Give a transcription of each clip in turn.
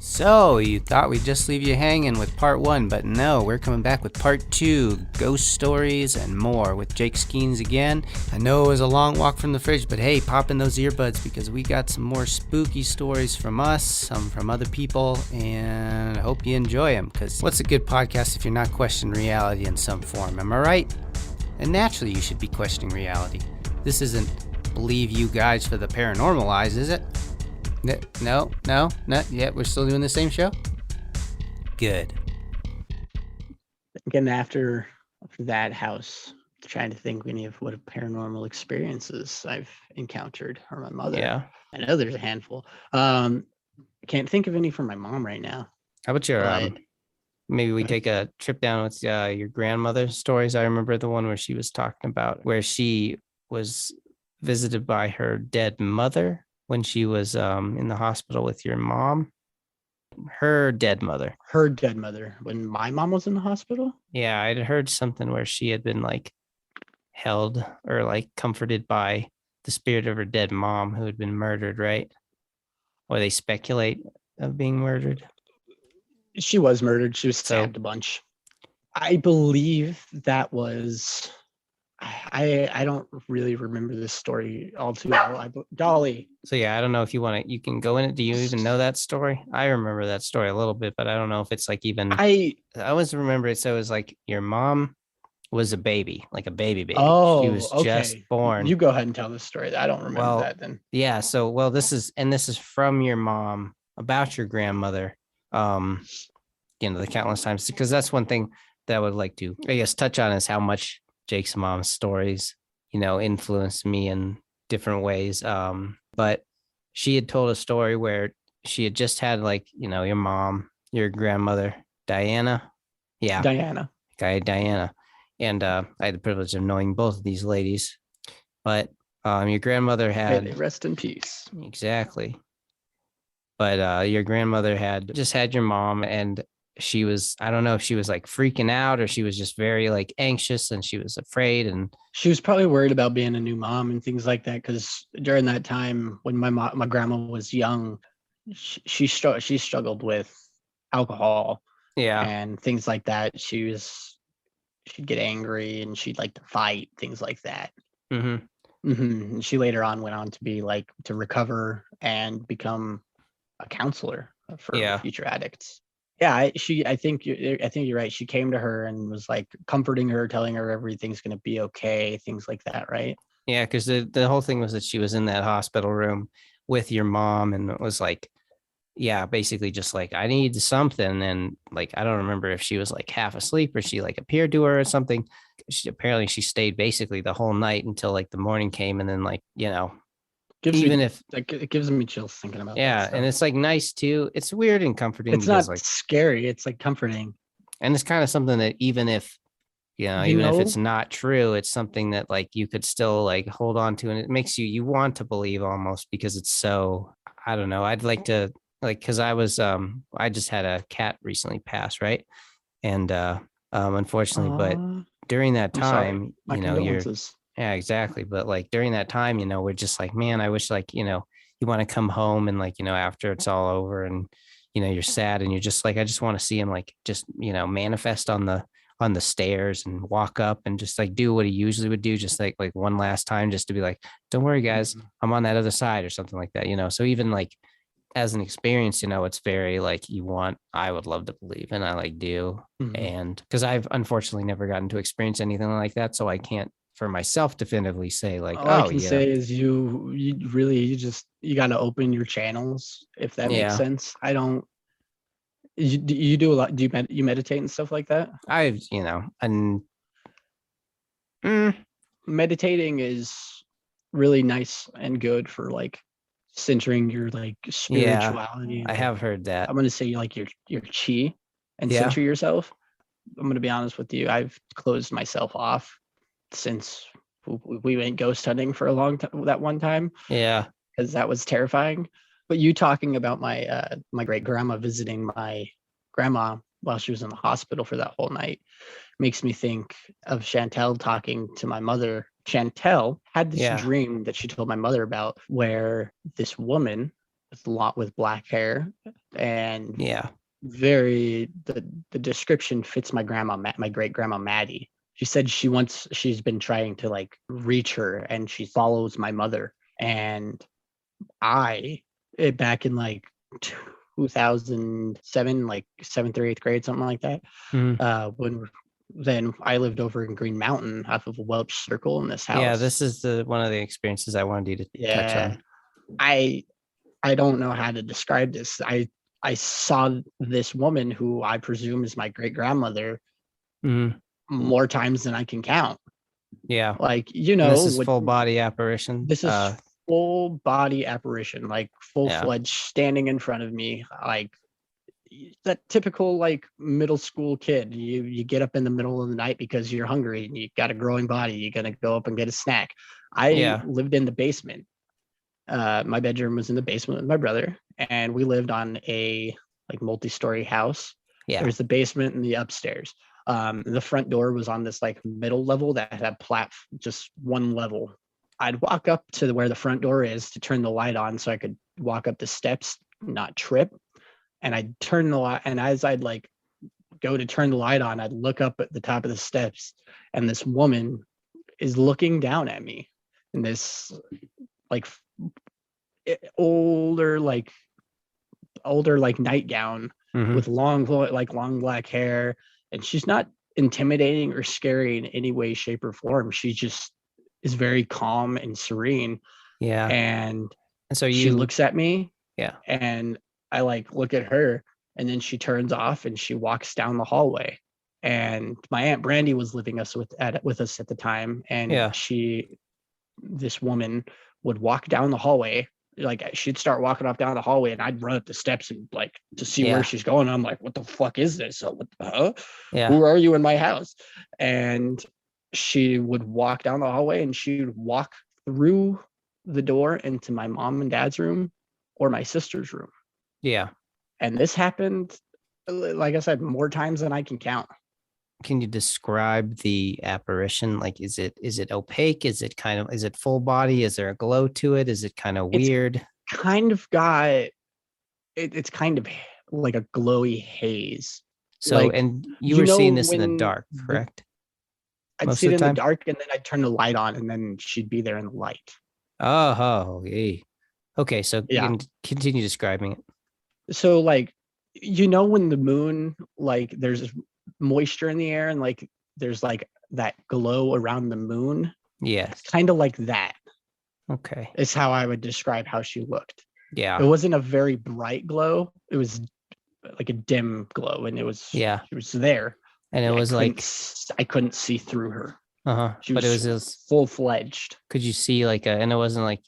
So, you thought we'd just leave you hanging with part one, but no, we're coming back with part two, ghost stories and more with Jake Skeens again. I know it was a long walk from the fridge, but hey, pop in those earbuds because we got some more spooky stories from us, some from other people, and I hope you enjoy them, because what's a good podcast if you're not questioning reality in some form, am I right? And naturally you should be questioning reality. This isn't Believe You Guys for the Paranormal Eyes, is it? No, not yet. We're still doing the same show? Good. Again, after that house, trying to think any of what paranormal experiences I've encountered, or my mother. Yeah. I know there's a handful. I can't think of any from my mom right now. How about your But maybe we take a trip down with your grandmother's stories? I remember the one where she was talking about where she was visited by her dead mother when she was in the hospital with your mom. Her dead mother. When my mom was in the hospital? Yeah, I'd heard something where she had been like held or like comforted by the spirit of her dead mom who had been murdered, right? Or they speculate of being murdered. She was murdered. She was stabbed a bunch. I believe that was... I don't really remember this story all too well. Dolly. So yeah, I don't know if you can go in it. Do you even know that story? I remember that story a little bit, but I don't know if it's like even. I always remember it. So it was like your mom was a baby, like a baby. Oh, she was just born. You go ahead and tell the story. I don't remember that then. Yeah. So this is from your mom about your grandmother. The countless times, because that's one thing that I would like to, I guess, touch on is how much Jake's mom's stories, influenced me in different ways. But she had told a story where she had just had your mom, your grandmother, Diana. Yeah. Diana. And I had the privilege of knowing both of these ladies. But your grandmother had... May they rest in peace. Exactly. But your grandmother had just had your mom, and she was, I don't know if she was like freaking out or she was just very like anxious and she was afraid, and she was probably worried about being a new mom and things like that, because during that time when my grandma was young, she struggled with alcohol and things like that. She'd get angry and she'd like to fight, things like that. And she later on went on to be like to recover and become a counselor for future addicts. Yeah, I think you're right. She came to her and was like comforting her, telling her everything's going to be okay, things like that, right? Yeah, because the whole thing was that she was in that hospital room with your mom, and it was like, basically just like, I need something. And like, I don't remember if she was like half asleep or she like appeared to her or something. Apparently she stayed basically the whole night until like the morning came, and then it gives me chills thinking about that. Yeah, and it's like nice too. It's weird and comforting. It's not like scary. It's like comforting. And it's kind of something that even if it's not true, it's something that like you could still like hold on to, and it makes you want to believe almost, because it's so, I don't know. I'd like to because I just had a cat recently pass, right? And unfortunately, but during that time, yeah, exactly. But like during that time, we're just like, man, I wish you want to come home and after it's all over and, you're sad and you're just like, I just want to see him just, manifest on the stairs and walk up and just like do what he usually would do. Just like one last time, just to be like, don't worry guys, I'm on that other side or something like that, So even as an experience, it's very I would love to believe, and I do. And because I've unfortunately never gotten to experience anything like that. So I can't for myself definitively say all I can say is you got to open your channels, if that makes sense. I don't. You do a lot. Do you meditate and stuff like that? And meditating is really nice and good for centering your spirituality. Yeah, I have heard that. I'm going to say your chi and center yourself. I'm going to be honest with you. I've closed myself off since we went ghost hunting for a long time, that one time. Yeah. Because that was terrifying. But you talking about my great grandma visiting my grandma while she was in the hospital for that whole night makes me think of Chantel talking to my mother. Chantel had this dream that she told my mother about, where this woman with black hair, and Yeah. the description fits my great grandma Maddie. She said she's been trying to like reach her, and she follows my mother. And back in like 2007, like 7th or 8th grade, something like that. When then I lived over in Green Mountain off of a Welch Circle in this house. Yeah, this is one of the experiences I wanted you to touch on. I don't know how to describe this. I saw this woman who I presume is my great grandmother more times than I can count. Yeah. Like, this is full body apparition. This is full body apparition, like full-fledged standing in front of me, like that typical like middle school kid. You get up in the middle of the night because you're hungry and you got a growing body. You're gonna go up and get a snack. I lived in the basement. My bedroom was in the basement with my brother, and we lived on a like multi-story house. There's the basement and the upstairs. The front door was on this like middle level that had just one level. I'd walk up to where the front door is to turn the light on so I could walk up the steps, not trip. And I'd turn the light, and as I'd like go to turn the light on, I'd look up at the top of the steps, and this woman is looking down at me in this like older nightgown with long black hair. And she's not intimidating or scary in any way, shape, or form. She just is very calm and serene. Yeah. And so she looks at me. Yeah. And I like look at her, and then she turns off and she walks down the hallway. And my Aunt Brandy was living with us at the time. And this woman would walk down the hallway. Like she'd start walking off down the hallway, and I'd run up the steps and like to see where she's going. I'm like, what the fuck is this? Who are you in my house? And she would walk down the hallway, and she would walk through the door into my mom and dad's room or my sister's room. Yeah. And this happened, like I said, more times than I can count. Can you describe the apparition? Like, is it opaque? Is it full body? Is there a glow to it? Is it kind of weird? It's kind of like a glowy haze. So, like, and you were seeing this in the dark, correct? I'd see it in the dark, and then I'd turn the light on, and then she'd be there in the light. Oh, yeah. Okay, so you can continue describing it. So, like, when the moon, like, there's moisture in the air, and like there's like that glow around the moon. Yes. Kind of like that. Okay. Is how I would describe how she looked. Yeah. It wasn't a very bright glow. It was like a dim glow, and it was she was there. And it was I couldn't see through her. But it was full-fledged. Could you see and it wasn't like,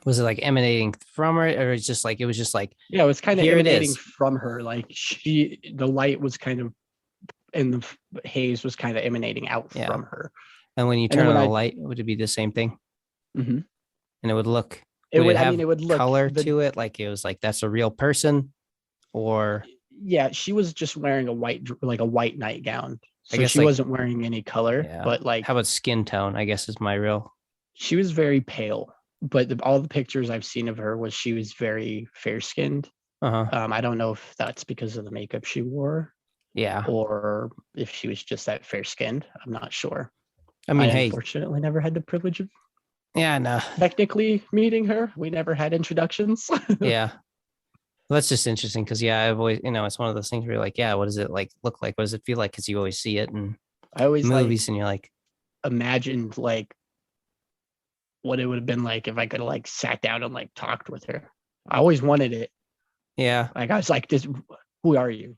was it like emanating from her, or it's just like it was it was kind of emanating from her. Like the light was kind of, and the haze was kind of emanating out from her. And when you turn on the light, would it be the same thing? Mm-hmm. And it would look. It would look color to it, like it was like that's a real person, or she was just wearing a white nightgown. So I guess she wasn't wearing any color. But like, how about skin tone? I guess is my real. She was very pale. But all the pictures I've seen of her she was very fair-skinned. I don't know if that's because of the makeup she wore. Yeah. Or if she was just that fair-skinned. I'm not sure. I mean, unfortunately never had the privilege of no. technically meeting her. We never had introductions. Yeah. Well, that's just interesting because I've always, it's one of those things where you're like, what does it like look like? What does it feel like? Because you always see it in movies, and you're like, imagined like what it would have been like if I could have like sat down and like talked with her. I always wanted it. Yeah. Like I was like, who are you?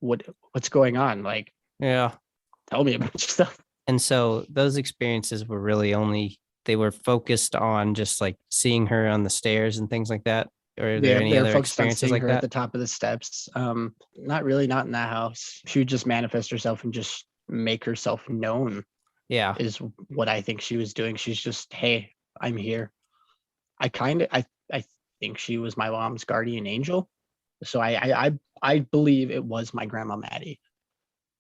What's going on? Like, tell me about yourself. And so those experiences were really they were focused on just like seeing her on the stairs and things like that. Or are there any other experiences like that? At the top of the steps. Not really, not in that house. She would just manifest herself and just make herself known. Yeah. Is what I think she was doing. She's just, hey, I'm here. I think she was my mom's guardian angel. So I believe it was my grandma Maddie.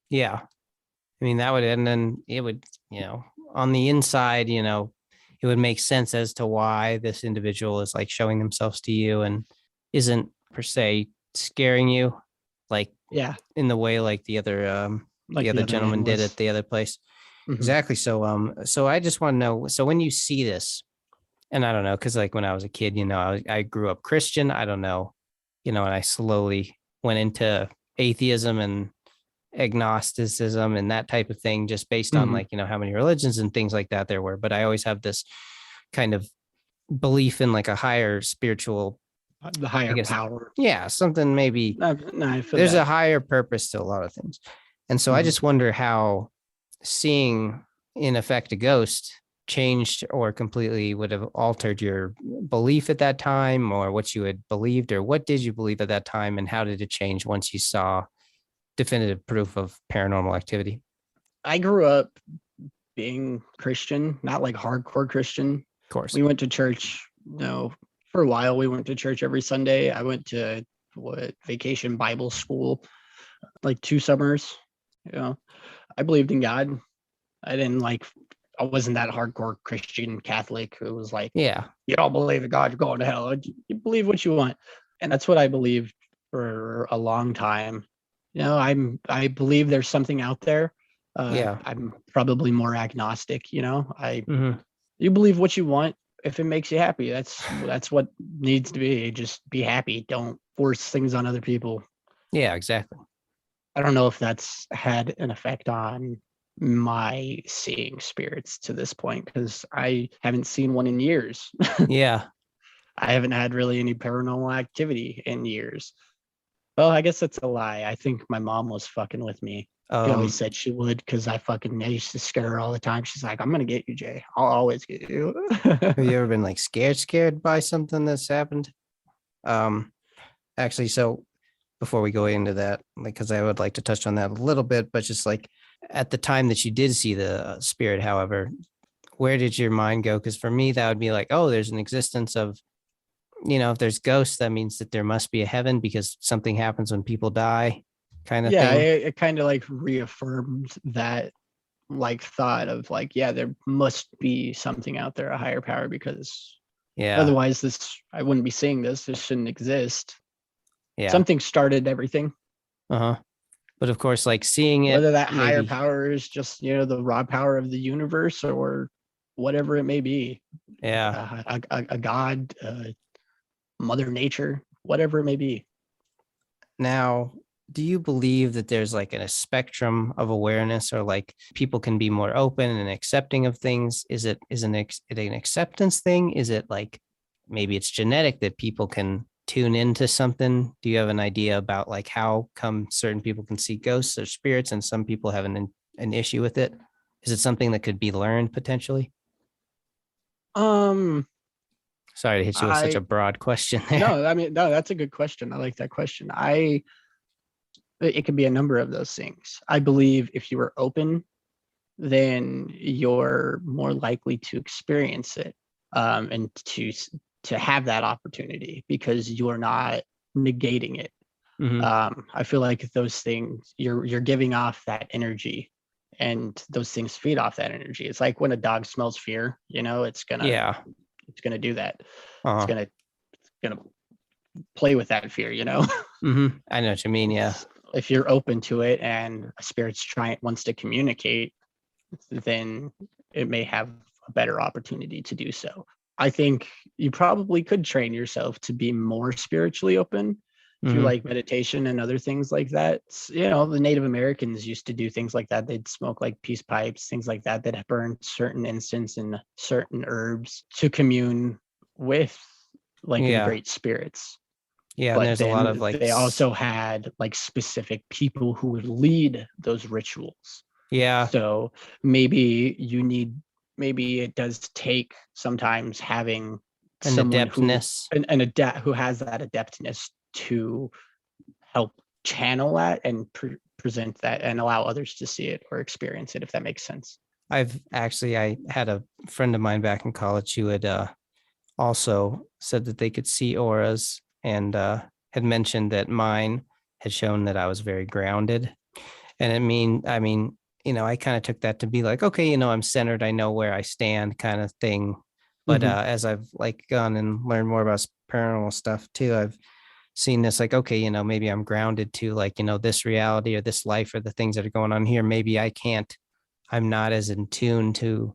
Yeah. I mean, that would, and then it would, on the inside, it it would make sense as to why this individual is like showing themselves to you and isn't per se scaring you, like in the way like the other gentleman did at the other place. Mm-hmm. Exactly. So I just want to know, so when you see this, and I don't know, because like when I was a kid, I grew up Christian. I don't know, and I slowly went into atheism and agnosticism and that type of thing, just based on like, how many religions and things like that there were. But I always have this kind of belief in like a higher spiritual, the higher power. Yeah, something maybe. There's a higher purpose to a lot of things. And so I just wonder how seeing in effect a ghost changed or completely would have altered your belief at that time, or what you had believed, or what did you believe at that time, and how did it change once you saw definitive proof of paranormal activity? I grew up being Christian, not like hardcore Christian. Of course. We went to church, for a while. We went to church every Sunday. I went to vacation Bible school, like 2 summers. I believed in God. I wasn't that hardcore Christian Catholic who was like, you don't believe in God, you're going to hell. You believe what you want. And that's what I believed for a long time. I believe there's something out there. I'm probably more agnostic. You believe what you want. If it makes you happy, that's what needs to be. Just be happy. Don't force things on other people. Yeah, exactly. I don't know if that's had an effect on my seeing spirits to this point, because I haven't seen one in years. Yeah. I haven't had really any paranormal activity in years. Well, I guess that's a lie. I think my mom was fucking with me. She always said she would, because I used to scare her all the time. She's like, I'm going to get you, Jay. I'll always get you. Have you ever been like scared by something that's happened? Actually, so before we go into that, because I would like to touch on that a little bit, but just like at the time that you did see the spirit, however, where did your mind go? Because for me, that would be like, oh, there's an existence of, if there's ghosts, that means that there must be a heaven because something happens when people die, kind of thing. It kind of like reaffirmed that like thought of like, there must be something out there, a higher power, because otherwise I wouldn't be seeing this. This shouldn't exist. Yeah. Something started everything. But of course, like seeing it, whether that higher power is just, the raw power of the universe or whatever it may be. Yeah. A God, Mother Nature, whatever it may be. Now, do you believe that there's like a spectrum of awareness, or like people can be more open and accepting of things? Is it an acceptance thing? Is it like maybe it's genetic that people can tune into something? Do you have an idea about like how come certain people can see ghosts or spirits and some people have an issue with it? Is it something that could be learned potentially? Sorry to hit you with such a broad question there. No, that's a good question. I like that question. It could be a number of those things. I believe if you are open, then you're more likely to experience it, and to have that opportunity, because you're not negating it. I feel like those things, you're giving off that energy, and those things feed off that energy. It's like when a dog smells fear, it's gonna do that. It's gonna play with that fear, I know what you mean. Yeah. If you're open to it and a spirit's wants to communicate, then it may have a better opportunity to do so. I think you probably could train yourself to be more spiritually open if you like meditation and other things like that. The Native Americans used to do things like that. They'd smoke like peace pipes, things like that, that burn certain incense and certain herbs to commune with like the great spirits. Yeah, but and there's a lot of like they also had like specific people who would lead those rituals. Yeah. So maybe it does take sometimes having an adeptness who has that adeptness to help channel that and present that and allow others to see it or experience it, if that makes sense. I had a friend of mine back in college who had also said that they could see auras, and had mentioned that mine had shown that I was very grounded. And I mean, I kind of took that to be like, okay, I'm centered, I know where I stand kind of thing. But as I've like gone and learned more about paranormal stuff too, I've seen this like, okay, you know, maybe I'm grounded to like, you know, this reality or this life or the things that are going on here. Maybe I'm not as in tune to,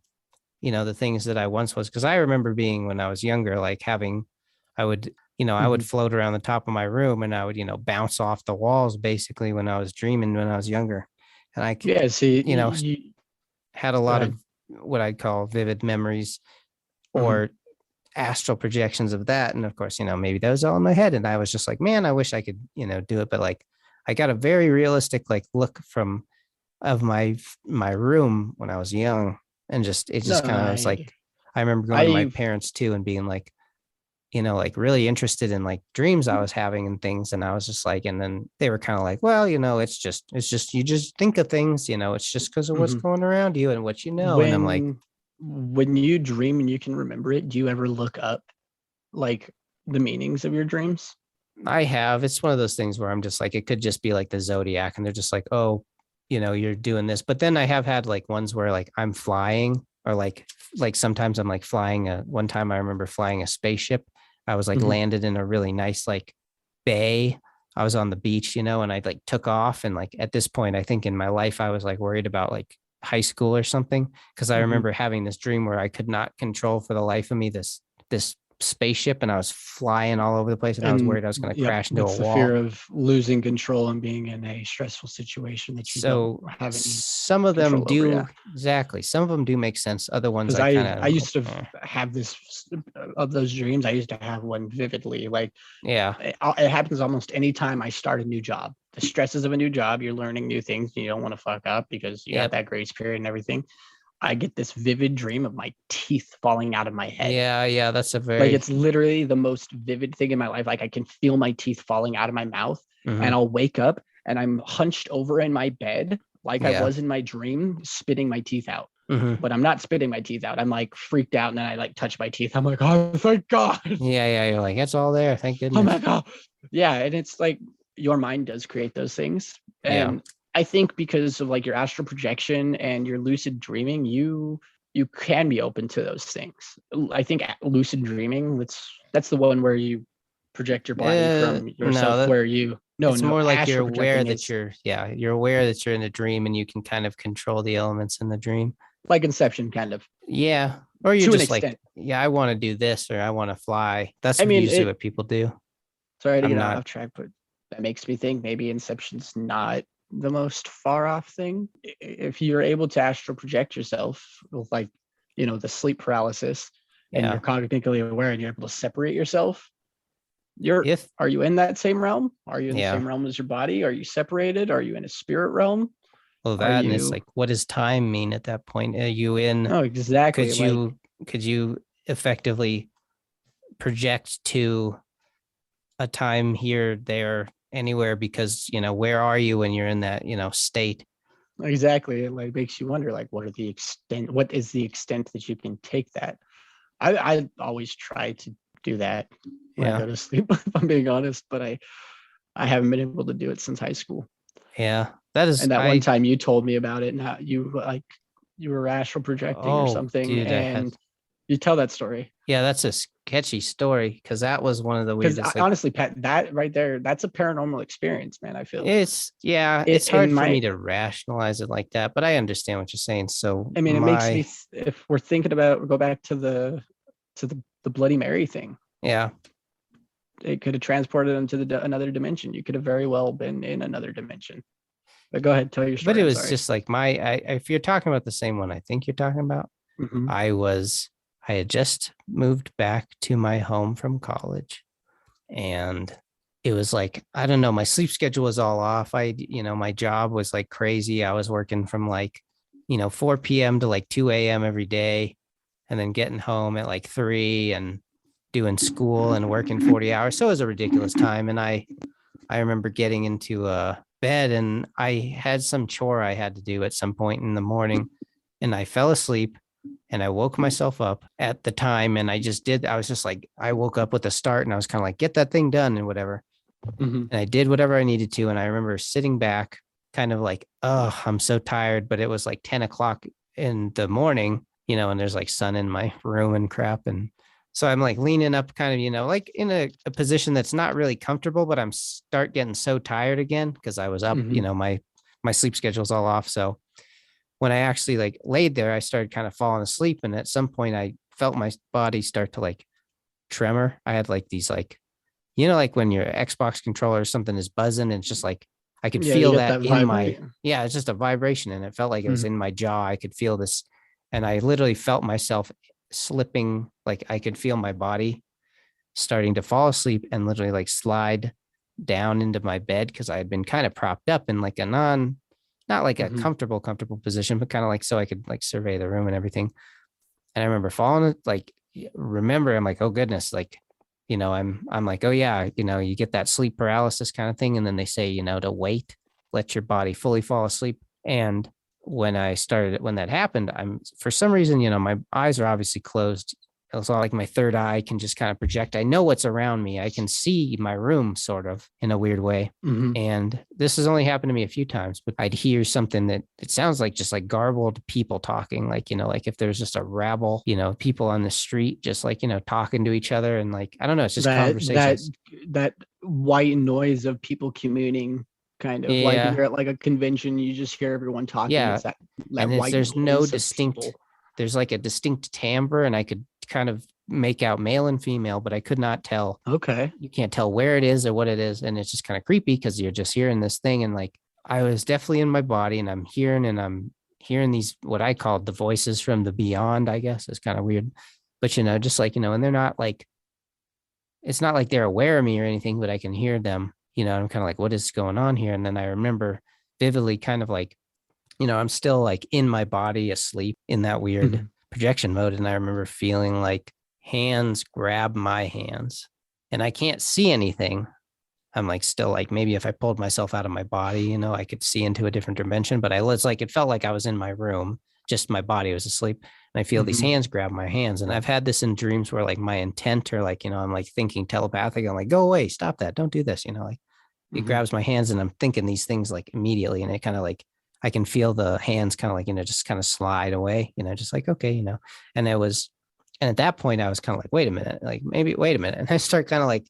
you know, the things that I once was. Cause I remember being when I was younger, like I would, you know, I would float around the top of my room and I would, you know, bounce off the walls basically when I was dreaming when I was younger. And I, you know, had a lot of what I'd call vivid memories or astral projections of that. And of course, you know, maybe that was all in my head. And I was just like, man, I wish I could, you know, do it. But like, I got a very realistic like look of my room when I was young. And it just kind of was like, I remember going to my parents too and being like, you know, like really interested in like dreams I was having and things. And I was just like, and then they were kind of like, well, you know, it's just, you just think of things, you know, it's just because of what's going around you and what you know. And I'm like, when you dream and you can remember it, do you ever look up like the meanings of your dreams? I have. It's one of those things where I'm just like, it could just be like the zodiac and they're just like, oh, you know, you're doing this. But then I have had like ones where like I'm flying or like sometimes I'm like flying one time I remember flying a spaceship. I was like landed in a really nice like bay. I was on the beach, you know, and I like took off. And like at this point, I think in my life, I was like worried about like high school or something. Cause I remember having this dream where I could not control for the life of me this spaceship and I was flying all over the place and I was worried I was going to crash into a wall. The fear of losing control and being in a stressful situation that you don't have any some of them do over, exactly. Some of them do make sense. Other ones I used to have this of those dreams. I used to have one vividly. Like it happens almost anytime I start a new job. The stresses of a new job, you're learning new things and you don't want to fuck up because you got that grace period and everything. I get this vivid dream of my teeth falling out of my head. Yeah. That's a very like it's literally the most vivid thing in my life. Like I can feel my teeth falling out of my mouth and I'll wake up and I'm hunched over in my bed like I was in my dream, spitting my teeth out. But I'm not spitting my teeth out. I'm like freaked out and then I like touch my teeth. I'm like, oh, thank God. Yeah. You're like, it's all there. Thank goodness. Oh my God. Yeah. And it's like your mind does create those things. And I think because of like your astral projection and your lucid dreaming, you can be open to those things. I think lucid dreaming, that's the one where you project your body from yourself it's more like you're aware that you're aware that you're in a dream and you can kind of control the elements in the dream. Like Inception, kind of. Yeah. Or you're just like, I want to do this or I want to fly. That's usually what people do. Sorry to get off track, but that makes me think maybe Inception's not the most far off thing. If you're able to astral project yourself with like, you know, the sleep paralysis and you're cognitively aware and you're able to separate yourself, are you in that same realm? Are you in the same realm as your body? Are you separated? Are you in a spirit realm? Well, and it's like, what does time mean at that point? Are you in? Oh, exactly. Could you effectively project to a time here, there, anywhere? Because, you know, where are you when you're in that, you know, state? Exactly. It like makes you wonder, like, what is the extent that you can take that? I always try to do that when I go to sleep, if I'm being honest, but I haven't been able to do it since high school. Yeah. That is. And that one time you told me about it and how you were astral projecting or something. Dude, and you tell that story. Yeah, that's a sketchy story because that was one of the weirdest. Honestly, Pat, that right there, that's a paranormal experience, man. I feel it's hard for me to rationalize it like that, but I understand what you're saying. So I mean, it makes me, if we're thinking about, go back to the Bloody Mary thing. Yeah, it could have transported them to another dimension. You could have very well been in another dimension. But go ahead, tell your story. But it was just like if you're talking about the same one, I think you're talking about. I had just moved back to my home from college and it was like, I don't know, my sleep schedule was all off. My job was like crazy. I was working from like, 4 p.m. to like 2 a.m. every day and then getting home at like 3 and doing school and working 40 hours. So it was a ridiculous time. And I remember getting into bed and I had some chore I had to do at some point in the morning and I fell asleep. And I woke myself up at the time and I was just like, I woke up with a start and I was kind of like, get that thing done and whatever. And I did whatever I needed to. And I remember sitting back kind of like, oh, I'm so tired. But it was like 10 o'clock in the morning, and there's like sun in my room and crap. And so I'm like leaning up kind of, like in a position that's not really comfortable, but I'm start getting so tired again because I was up, my sleep schedule's all off. So when I actually like laid there, I started kind of falling asleep. And at some point I felt my body start to like tremor. I had like these like, like when your Xbox controller or something is buzzing and it's just like, I could feel that in it's just a vibration. And it felt like it was in my jaw. I could feel this. And I literally felt myself slipping. Like I could feel my body starting to fall asleep and literally like slide down into my bed because I had been kind of propped up in like a not like a comfortable position, but kind of like so I could like survey the room and everything. And I remember falling, like, I'm like, oh goodness, like, I'm like, oh yeah, you get that sleep paralysis kind of thing. And then they say, to wait, let your body fully fall asleep. And when that happened, for some reason, my eyes are obviously closed. It was like my third eye can just kind of project. I know what's around me. I can see my room sort of in a weird way. And this has only happened to me a few times, but I'd hear something that it sounds like just like garbled people talking, like, like if there's just a rabble, people on the street, just like, talking to each other. And like, I don't know, it's just conversations. That white noise of people communing. Kind of like you're at like a convention, you just hear everyone talking. Yeah. It's that and white there's no distinct, people. There's like a distinct timbre and I could kind of make out male and female, but I could not tell. Okay. You can't tell where it is or what it is. And it's just kind of creepy because you're just hearing this thing. And like, I was definitely in my body and I'm hearing these, what I called the voices from the beyond, I guess. It's kind of weird, but just like, and they're not like, it's not like they're aware of me or anything, but I can hear them, I'm kind of like, what is going on here? And then I remember vividly kind of like, I'm still like in my body asleep in that weird projection mode. And I remember feeling like hands grab my hands and I can't see anything. I'm like, still like, maybe if I pulled myself out of my body, I could see into a different dimension, but it felt like I was in my room, just my body was asleep. And I feel these hands grab my hands. And I've had this in dreams where like my intent or like, I'm like thinking telepathic. I'm like, go away, stop that. Don't do this. Like it grabs my hands and I'm thinking these things like immediately. And it kind of like, I can feel the hands kind of like, just kind of slide away, just like, okay, and at that point I was kind of like, wait a minute. And I start kind of like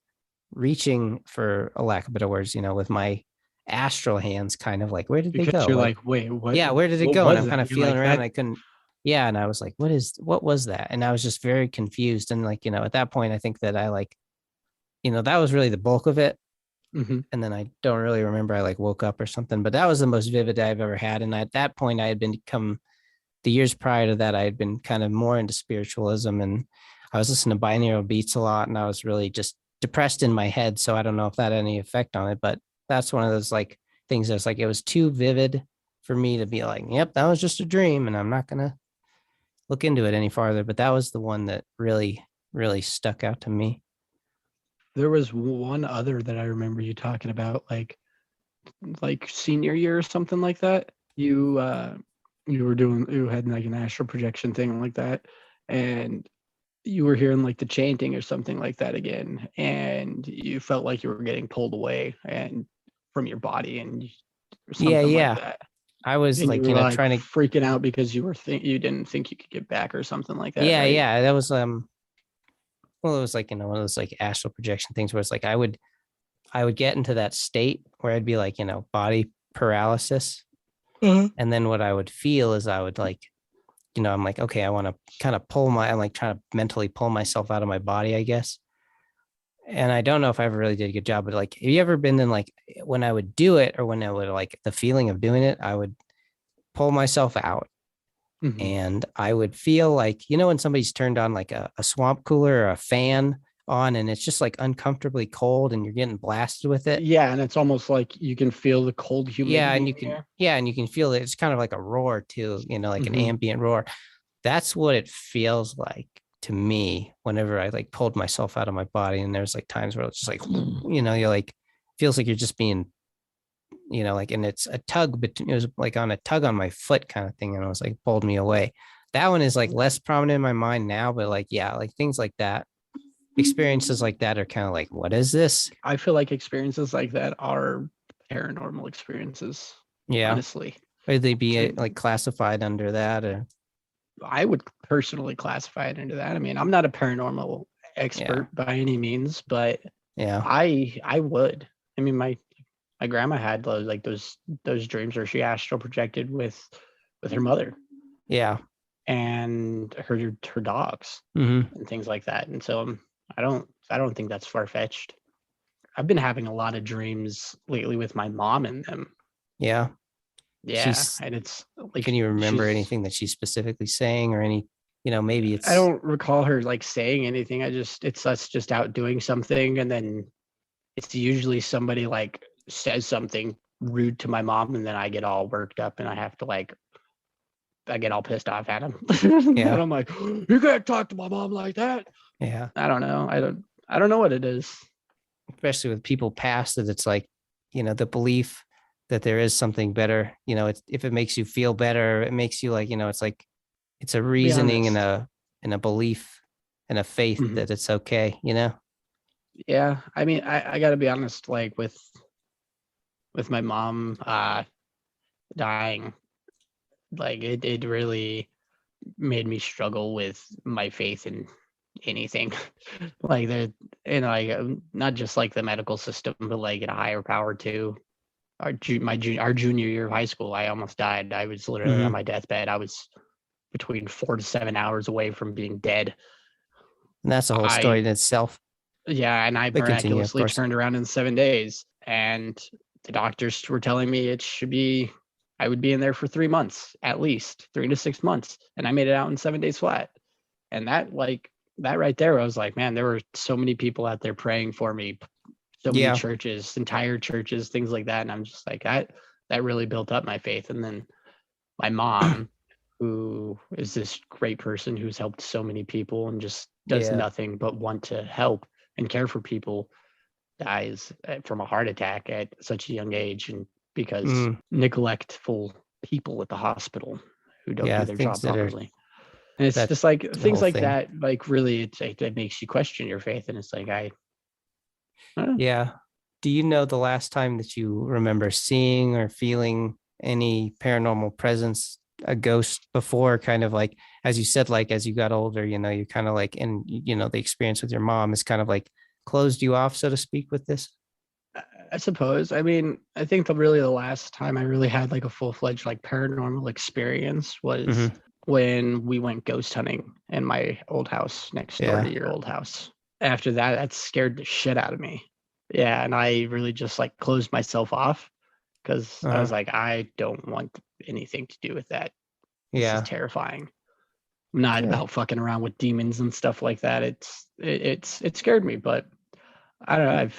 reaching, for a lack of better words, with my astral hands, kind of like, where did they go? You're like, wait, what? Yeah, where did it go? And I'm kind of feeling around. And I couldn't. Yeah, and I was like, what was that? And I was just very confused. And like, at that point, I think that I like, that was really the bulk of it. And then I don't really remember. I like woke up or something, but that was the most vivid I've ever had. And at that point, I had become, the years prior to that, I had been kind of more into spiritualism, and I was listening to binaural beats a lot, and I was really just depressed in my head. So I don't know if that had any effect on it, but that's one of those like things that's like, it was too vivid for me to be like, yep, that was just a dream and I'm not going to look into it any farther. But that was the one that really, really stuck out to me. There was one other that I remember you talking about, like senior year or something like that. You had like an astral projection thing like that, and you were hearing like the chanting or something like that again, and you felt like you were getting pulled away and from your body, and something like that. I was like, like trying to freaking out because you didn't think you could get back or something like that. Yeah, right? yeah, that was well, it was like, one of those like astral projection things where it's like I would get into that state where I'd be like, body paralysis. And then what I would feel is I would like, I'm like, okay, I want to kind of I'm like trying to mentally pull myself out of my body, I guess. And I don't know if I ever really did a good job, but like, have you ever been in like, when I would do it or when I would like the feeling of doing it, I would pull myself out. And I would feel like, when somebody's turned on like a swamp cooler or a fan on and it's just like uncomfortably cold and you're getting blasted with it. Yeah. And it's almost like you can feel the cold humidity. And you can feel it. It's kind of like a roar too, like an ambient roar. That's what it feels like to me whenever I like pulled myself out of my body. And there's like times where it's just like, you're like, feels like you're just being, like, and it's a tug, but it was like on a tug on my foot kind of thing. And it was like, pulled me away. That one is like less prominent in my mind now, but like, yeah, like things like that, experiences like that are kind of like, what is this? I feel like experiences like that are paranormal experiences. Yeah. Honestly. Would they be like classified under that or? I would personally classify it into that. I mean, I'm not a paranormal expert by any means, but I would. I mean, my grandma had those dreams where she astral projected with her mother. Yeah. And her dogs and things like that. And so I don't think that's far-fetched. I've been having a lot of dreams lately with my mom in them. Yeah. Yeah. And it's like, can you remember anything that she's specifically saying, or any, maybe it's, I don't recall her like saying anything. It's us just out doing something. And then it's usually somebody like says something rude to my mom. And then I get all worked up and I have to I get all pissed off at him. Yeah. And I'm like, you can't talk to my mom like that. Yeah. I don't know. I don't know what it is. Especially with people past that, it's like, the belief that there is something better, if it makes you feel better, it makes you like, it's like, it's a reasoning and a belief and a faith that it's okay, Yeah. I mean, I gotta be honest, like with my mom dying, like it really made me struggle with my faith in anything. Like like not just like the medical system, but like in a higher power too. Our junior year of high school, I almost died. I was literally on my deathbed. I was between 4 to 7 hours away from being dead. And that's a whole story in itself. Yeah, and I miraculously turned around in 7 days, and the doctors were telling me I would be in there for 3 months, at least 3 to 6 months. And I made it out in 7 days flat. And that right there, I was like, man, there were so many people out there praying for me, so many churches, entire churches, things like that. And I'm just like, that really built up my faith. And then my mom, who is this great person who's helped so many people and just does nothing but want to help and care for people, dies from a heart attack at such a young age. And because neglectful people at the hospital who don't do their job properly. And it's just like things like that, like really, it makes you question your faith. And it's like, I don't know. Yeah. Do you know the last time that you remember seeing or feeling any paranormal presence, a ghost, before, kind of like, as you said, like as you got older, you kind of like, and the experience with your mom is kind of like closed you off, so to speak, with this? I suppose. I mean, I think the last time I really had like a full-fledged like paranormal experience was when we went ghost hunting in my old house next door to your old house. After that scared the shit out of me. Yeah, and I really just like closed myself off because I was like, I don't want anything to do with that. This is terrifying. I'm not about fucking around with demons and stuff like that. It scared me, but I don't know.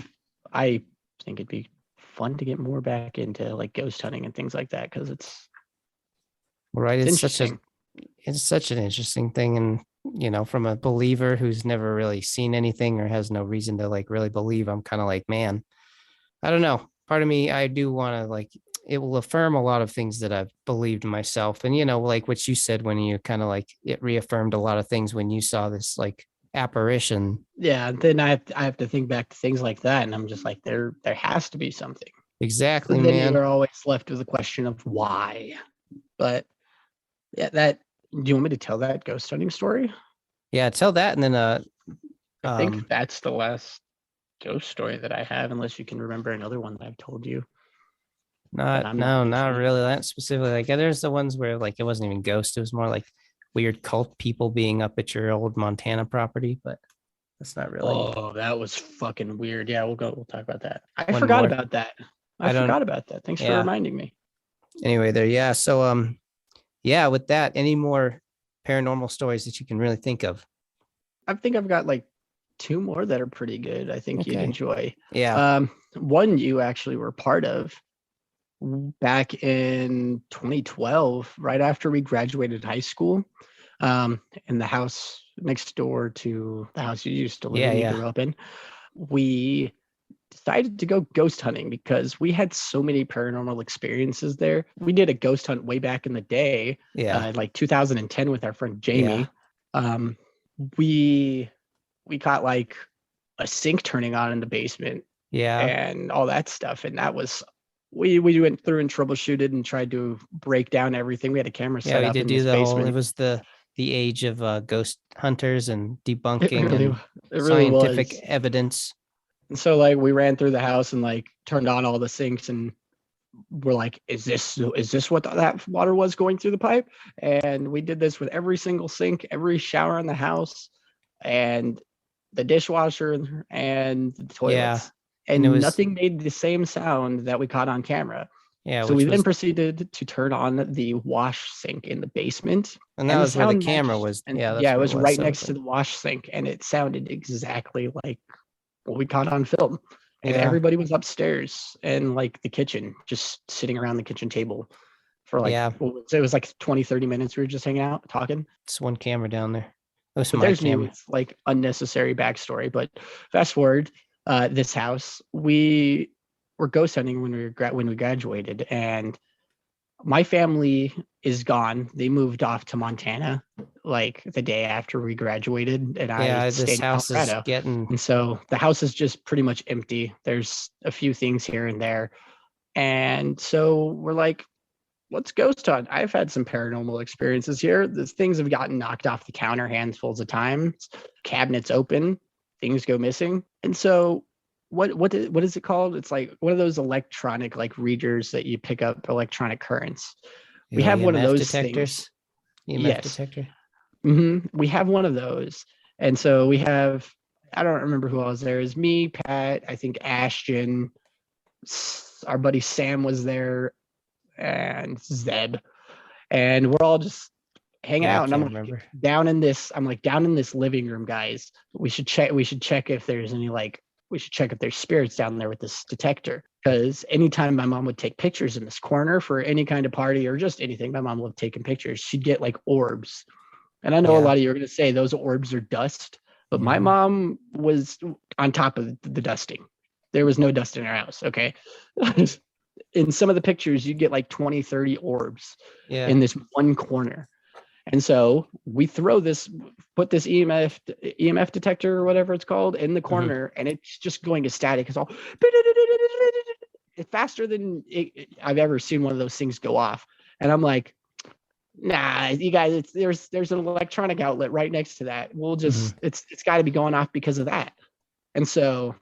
I think it'd be fun to get more back into like ghost hunting and things like that, because it's it's such an interesting thing. And from a believer who's never really seen anything or has no reason to like really believe, I'm kind of like, man, I don't know. Part of me, I do want to like, it will affirm a lot of things that I've believed myself. And like what you said, when you kind of like, it reaffirmed a lot of things when you saw this like apparition. Yeah, and then I have to think back to things like that, and I'm just like, there has to be something. Exactly, and then man. You're always left with the question of why. But yeah, do you want me to tell that ghost hunting story? Yeah, tell that, and then I think that's the last ghost story that I have, unless you can remember another one that I've told you. Not really that specifically. Like there's the ones where like it wasn't even ghost, it was more like weird cult people being up at your old Montana property, but that's not really. Oh, that was fucking weird. Yeah, we'll talk about that. I forgot about that. I forgot about that. Thanks for reminding me. Anyway, there. Yeah. So, with that, any more paranormal stories that you can really think of? I think I've got like 2 more that are pretty good. I think you'd enjoy. Yeah. One you actually were part of back in 2012, right after we graduated high school, in the house next door to the house you used to live in, you grew up in. We decided to go ghost hunting because we had so many paranormal experiences there. We did a ghost hunt way back in the day, like 2010 with our friend Jamie. We caught like a sink turning on in the basement, and all that stuff. And that was, we went through and troubleshooted and tried to break down everything. We had a camera set up in this basement. It was the the age of ghost hunters and It debunking really, and it really scientific was. evidence. And so like we ran through the house and like turned on all the sinks and we're like, is this what that water was going through the pipe? And we did this with every single sink, every shower in the house, and the dishwasher and the toilets. And nothing made the same sound that we caught on camera. Yeah. So we then proceeded to turn on the wash sink in the basement. And that was where the camera was. And yeah, it was right next to the wash sink. And it sounded exactly like what we caught on film. And everybody was upstairs and like the kitchen, just sitting around the kitchen table for like, it was like 20, 30 minutes. We were just hanging out, talking. It's one camera down there. But there's me with like unnecessary backstory. But fast forward, this house, we were ghost hunting when we graduated, and my family is gone. They moved off to Montana like the day after we graduated, and I stayed in Colorado. And so the house is just pretty much empty. There's a few things here and there, and so we're like, let's ghost hunt. I've had some paranormal experiences here. These things have gotten knocked off the counter handfuls of times. Cabinets open, things go missing, and so what is it called? It's like one of those electronic like readers that you pick up electronic currents. We have one of those detectors. EMF detector. We have one of those, and so we have. I don't remember who else there is. Me, Pat, I think Ashton, our buddy Sam was there, and Zeb, and we're all just hanging out. And I'm like, down in this living room, guys. We should check if there's any we should check if there's spirits down there with this detector. Because anytime my mom would take pictures in this corner for any kind of party or just anything, my mom loved taking pictures. She'd get like orbs. And I know a lot of you are going to say those orbs are dust, but my mom was on top of the dusting. There was no dust in her house. Okay. In some of the pictures, you get like 20, 30 orbs in this one corner. And so we put this EMF detector or whatever it's called in the corner, and it's just going static. It's all it's faster than I've ever seen one of those things go off. And I'm like, nah, you guys, there's an electronic outlet right next to that. We'll just it's got to be going off because of that. And so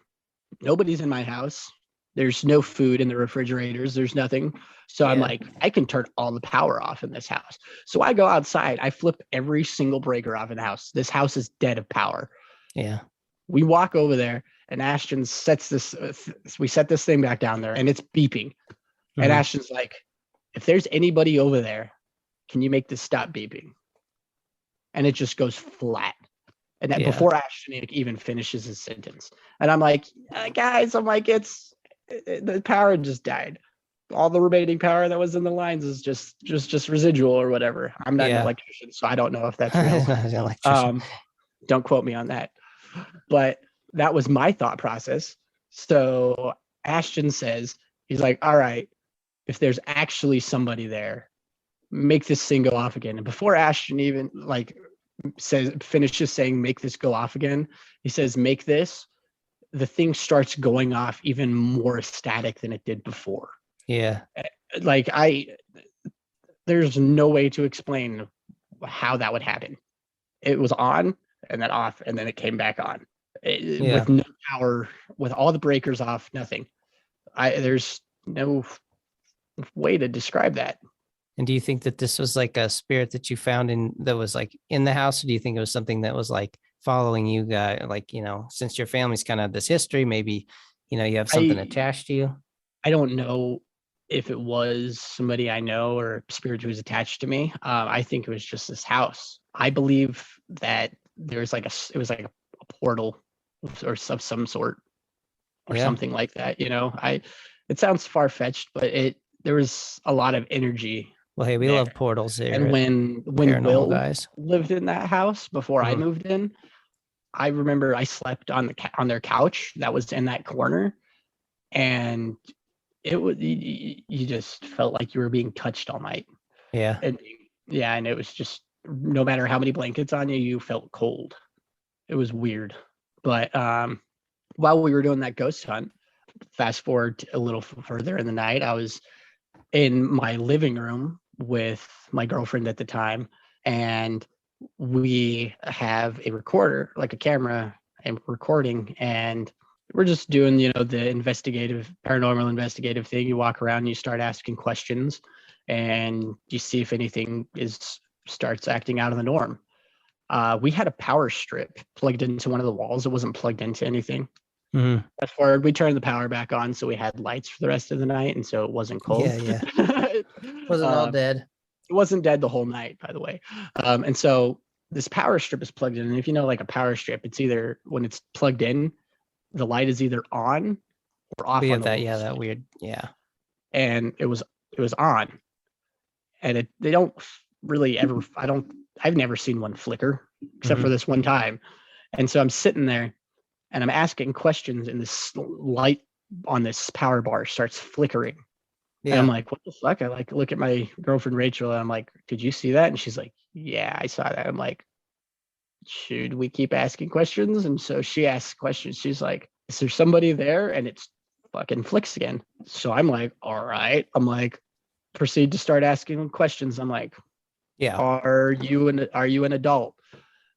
nobody's in my house. There's no food in the refrigerators. There's nothing. So I'm like, I can turn all the power off in this house. So I go outside. I flip every single breaker off in the house. This house is dead of power. Yeah. We walk over there, and Ashton we set this thing back down there, and it's beeping. And Ashton's like, if there's anybody over there, can you make this stop beeping? And it just goes flat. And that before Ashton even finishes his sentence. And I'm like, guys, the power just died. All the remaining power that was in the lines is just residual or whatever. I'm not an electrician, so I don't know if that's real. Don't quote me on that. But that was my thought process. So Ashton says, he's like, all right, if there's actually somebody there, make this thing go off again. And before Ashton even finishes saying make this go off again, he says, make this. The thing starts going off even more static than it did before. Yeah. There's no way to explain how that would happen. It was on and then off, and then it came back on with no power, with all the breakers off, nothing. There's no way to describe that. And do you think that this was like a spirit that you found that was like in the house? Or do you think it was something that was like following you guys, like, since your family's kind of this history, maybe, you have something attached to you? I don't know if it was somebody I know or spirit who was attached to me. I think it was just this house. I believe that it was like a portal or of some sort or something like that. It sounds far-fetched, but there was a lot of energy. Well, hey, we love portals here. And when Will lived in that house before I moved in, I remember I slept on their couch that was in that corner, and it was you just felt like you were being touched all night. Yeah. And it was just no matter how many blankets on you, you felt cold. It was weird. But while we were doing that ghost hunt, fast forward a little further in the night, I was in my living room with my girlfriend at the time, and we have a recorder, like a camera, and recording, and we're just doing, the paranormal investigative thing. You walk around and you start asking questions, and you see if anything starts acting out of the norm. We had a power strip plugged into one of the walls. It wasn't plugged into anything. Mm-hmm. Fast forward, we turned the power back on, so we had lights for the rest of the night, and so it wasn't cold. Yeah. Wasn't all dead. It wasn't dead the whole night, by the way. And so this power strip is plugged in, and if you know, like a power strip, it's either when it's plugged in, the light is either on or off. That weird. Yeah. And it was on, and they don't really ever. I've never seen one flicker except for this one time. And so I'm sitting there and I'm asking questions, and this light on this power bar starts flickering. Yeah. And I'm like, what the fuck? I look at my girlfriend Rachel, and I'm like, did you see that? And she's like, yeah, I saw that. I'm like, should we keep asking questions? And so she asks questions. She's like, is there somebody there? And it's fucking flicks again. So I'm like, all right. I'm like, proceed to start asking questions. I'm like, yeah, are you an adult?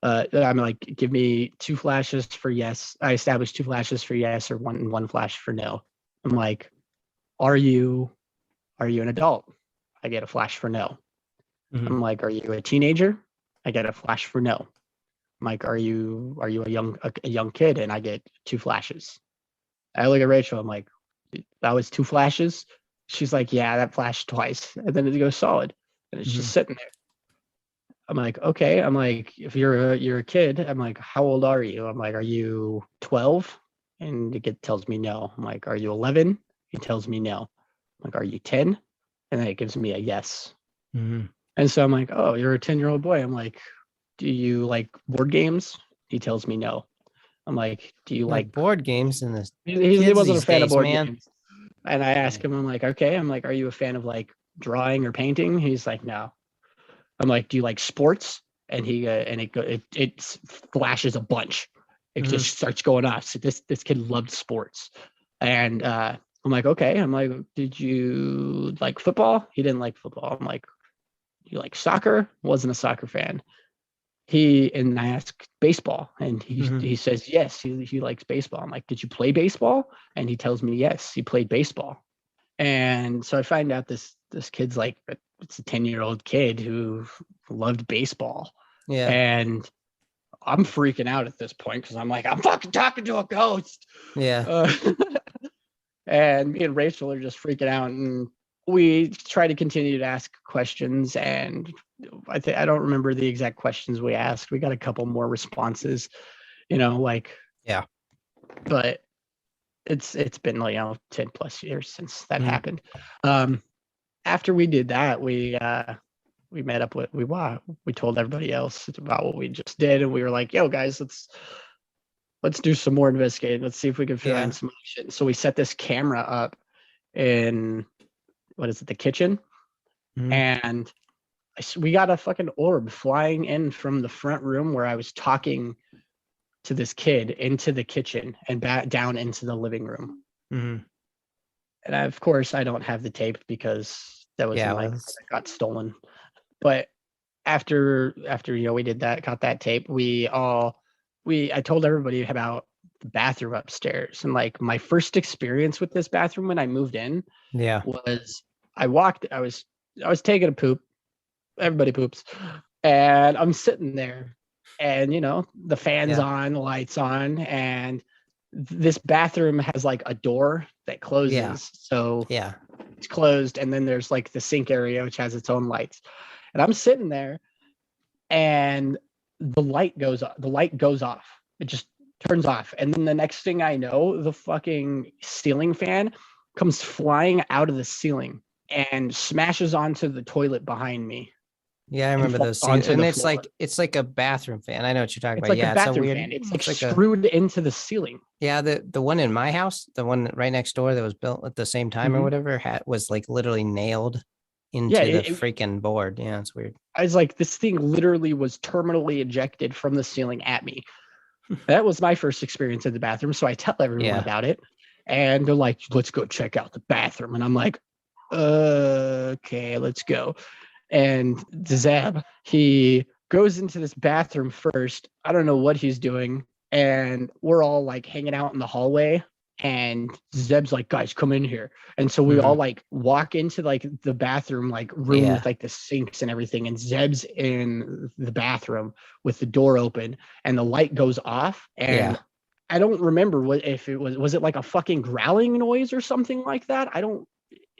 I'm like, give me 2 flashes for yes. I established 2 flashes for yes, or one flash for no. I'm like, are you an adult? I get a flash for no. Mm-hmm. I'm like, are you a teenager? I get a flash for no. I'm like, are you a young kid? And I get 2 flashes. I look at Rachel. I'm like, that was 2 flashes. She's like, yeah, that flashed twice, and then it goes solid, and it's just sitting there. I'm like, okay. I'm like, if you're a kid, I'm like, how old are you? I'm like, are you 12? And it tells me no. I'm like, are you 11? It tells me no. I'm like, are you 10? And then it gives me a yes. Mm-hmm. And so I'm like, oh, you're a 10-year-old boy. I'm like, do you like board games? He tells me no. I'm like, do you like board games? In this, he wasn't a fan of board games. And I ask him, I'm like, okay. I'm like, are you a fan of like drawing or painting? He's like, no. I'm like, do you like sports? And it flashes a bunch. It just starts going off. So this kid loved sports. And I'm like, okay. I'm like, did you like football? He didn't like football. I'm like, you like soccer? Wasn't a soccer fan. And I asked baseball, and he says yes, he likes baseball. I'm like, did you play baseball? And he tells me yes, he played baseball. And so I find out this kid's like, it's a 10-year-old kid who loved baseball. Yeah. And I'm freaking out at this point because I'm like, I'm fucking talking to a ghost. Yeah. And me and Rachel are just freaking out, and we try to continue to ask questions. And I don't remember the exact questions we asked. We got a couple more responses, yeah. But it's been 10 plus years since that happened. After we did that, we met up with we told everybody else about what we just did, and we were like, yo guys, let's do some more investigating. Let's see if we can find some shit. So we set this camera up in the kitchen, and we got a fucking orb flying in from the front room where I was talking to this kid into the kitchen and back down into the living room. Mm-hmm. And of course, I don't have the tape because that was that got stolen. But after we did that, got that tape, I told everybody about the bathroom upstairs. And like my first experience with this bathroom when I moved in, was I was taking a poop. Everybody poops, and I'm sitting there, and the fan's on, the lights on, and this bathroom has like a door that closes. So it's closed, and then there's like the sink area which has its own lights. And I'm sitting there, and the light goes off. It just turns off, and then the next thing I know, the fucking ceiling fan comes flying out of the ceiling and smashes onto the toilet behind me. Yeah, I remember those scenes. And it's like a bathroom fan. I know what you're talking about. Like a bathroom fan. It's like screwed into the ceiling. Yeah, the one in my house, the one right next door that was built at the same time or whatever, was like literally nailed into the freaking board. Yeah, it's weird. I was like, this thing literally was terminally ejected from the ceiling at me. That was my first experience in the bathroom. So I tell everyone about it, and they're like, let's go check out the bathroom. And I'm like, okay, let's go. And Zab, he goes into this bathroom first. I don't know what he's doing. And we're all like hanging out in the hallway. And Zeb's like, guys, come in here. And so we all like walk into like the bathroom, like room with like the sinks and everything. And Zeb's in the bathroom with the door open and the light goes off. And I don't remember if it was it like a fucking growling noise or something like that? I